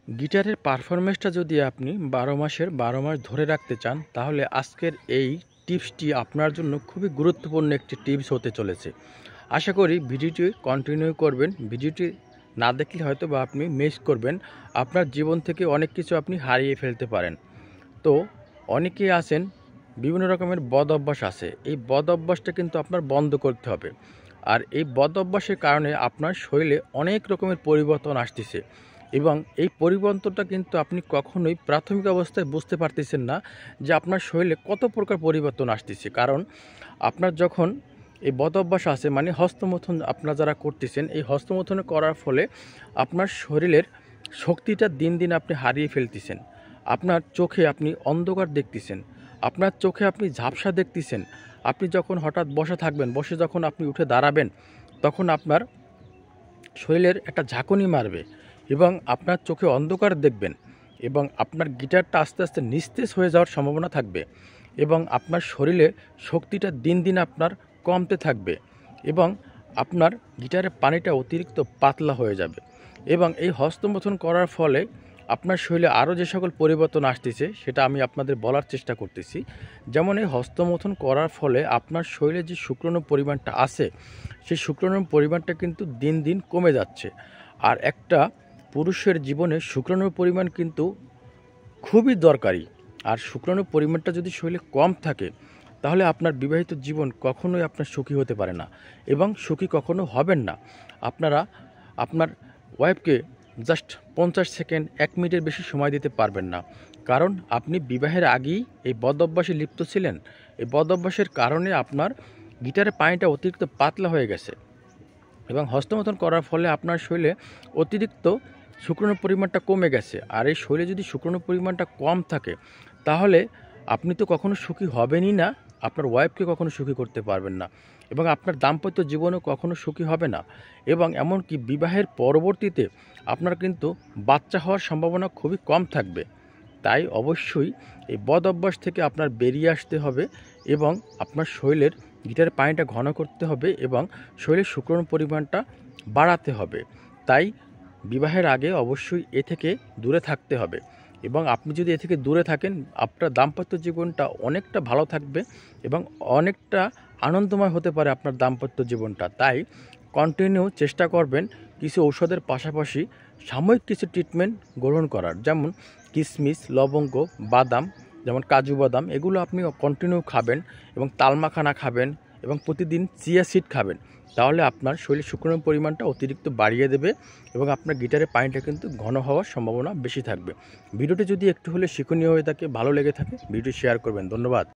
গিটারের পারফরমেন্সটা যদি আপনি ১২ মাসের ১২ মাস ধরে রাখতে চান, তাহলে আজকের এই টিপসটি আপনার জন্য খুবই গুরুত্বপূর্ণ একটি টিপস হতে চলেছে। আশা করি ভিডিওটি কন্টিনিউ করবেন। ভিডিওটি না দেখলে হয়তো বা আপনি মিস করবেন। আপনার জীবন থেকে অনেক কিছু আপনি হারিয়ে ফেলতে পারেন। তো অনেকেই আছেন, বিভিন্ন রকমের বদ অভ্যাস আছে। এই বদ অভ্যাসটা কিন্তু আপনার বন্ধ করতে হবে। আর এই বদ অভ্যাসের কারণে আপনার শরীরে অনেক রকমের পরিবর্তন আসতেছে, এবং এই পরিবর্তনটা কিন্তু আপনি কখনোই প্রাথমিক অবস্থায় বুঝতে পারতেছেন না যে আপনার শরীরে কত প্রকার পরিবর্তন আসতেছে। কারণ আপনার যখন এই বদ অভ্যাস আছে, মানে হস্তমৈথুন আপনারা যারা করতেছেন, এই হস্তমৈথুন করার ফলে আপনার শরীরের শক্তিটা দিন দিন আপনি হারিয়ে ফেলতেছেন। আপনার চোখে আপনি অন্ধকার দেখতেছেন, আপনার চোখে আপনি ঝাপসা দেখতেছেন। আপনি যখন হঠাৎ বসে থাকবেন, বসে যখন আপনি উঠে দাঁড়াবেন, তখন আপনার শরীরের একটা ঝাঁকুনি মারবে এবং আপনার চোখে অন্ধকার দেখবেন, এবং আপনার গিটারটা আস্তে আস্তে নিস্তেজ হয়ে যাওয়ার সম্ভাবনা থাকবে, এবং আপনার শরীরে শক্তিটা দিন দিন আপনার কমতে থাকবে, এবং আপনার গিটারের পানিটা অতিরিক্ত পাতলা হয়ে যাবে। এবং এই হস্তমৈথুন করার ফলে আপনার শরীরে আরও যে সকল পরিবর্তন আসতেছে সেটা আমি আপনাদের বলার চেষ্টা করতেছি। যেমন এই হস্তমৈথুন করার ফলে আপনার শরীরে যে শুক্রাণুর পরিমাণটা আছে, সেই শুক্রাণুর পরিমাণটা কিন্তু দিন দিন কমে যাচ্ছে। আর একটা পুরুষের জীবনে শুক্রাণুর পরিমাণ কিন্তু খুবই দরকারি। আর শুক্রাণুর পরিমাণটা যদি শরীরে কম থাকে, তাহলে আপনার বিবাহিত জীবন কখনোই আপনার সুখী হতে পারে না, এবং সুখী কখনো হবেন না। আপনারা আপনার ওয়াইফকে জাস্ট 50 সেকেন্ড 1 মিনিটের বেশি সময় দিতে পারবেন না, কারণ আপনি বিবাহের আগেই এই বদ অভ্যাসে লিপ্ত ছিলেন। এই বদ অভ্যাসের কারণে আপনার গিটারের পানিটা অতিরিক্ত পাতলা হয়ে গেছে, এবং হস্তমৈথুন করার ফলে আপনার শরীরে অতিরিক্ত শুক্রাণুর পরিমাণটা কমে গেছে। আর এই শরীরে যদি শুক্রাণুর পরিমাণটা কম থাকে, তাহলে আপনি তো কখনো সুখী হবেনই না, আপনার ওয়াইফকে কখনো সুখী করতে পারবেন না, এবং আপনার দাম্পত্য জীবনেও কখনো সুখী হবে না। এবং এমনকি বিবাহের পরবর্তীতে আপনার কিন্তু বাচ্চা হওয়ার সম্ভাবনা খুবই কম থাকবে। তাই অবশ্যই এই বদ অভ্যাস থেকে আপনার বেরিয়ে আসতে হবে, এবং আপনার শরীরের গিটারের পানিটা ঘন করতে হবে, এবং শরীরের শুক্রাণুর পরিমাণটা বাড়াতে হবে। তাই বিবাহের আগে অবশ্যই এ থেকে দূরে থাকতে হবে, এবং আপনি যদি এ থেকে দূরে থাকেন, আপনার দাম্পত্য জীবনটা অনেকটা ভালো থাকবে, এবং অনেকটা আনন্দময় হতে পারে আপনার দাম্পত্য জীবনটা। তাই কন্টিনিউ চেষ্টা করবেন কিছু ঔষধের পাশাপাশি সাময়িক কিছু ট্রিটমেন্ট গ্রহণ করার, যেমন কিশমিশ, লবঙ্গ, বাদাম, যেমন কাজু বাদাম, এগুলো আপনি কন্টিনিউ খাবেন, এবং তালমাখানা খাবেন, এবং প্রতিদিন চিয়া সিড খাবেন। তাহলে আপনার শরীরে শুক্রাণুর পরিমাণটা অতিরিক্ত বাড়িয়ে দেবে, এবং আপনার গিটারের পানিটা কিন্তু ঘন হওয়ার সম্ভাবনা বেশি থাকবে। ভিডিওটি যদি একটু হলে শিক্ষণীয় হয়ে থাকে, ভালো লেগে থাকে, ভিডিওটি শেয়ার করবেন। ধন্যবাদ।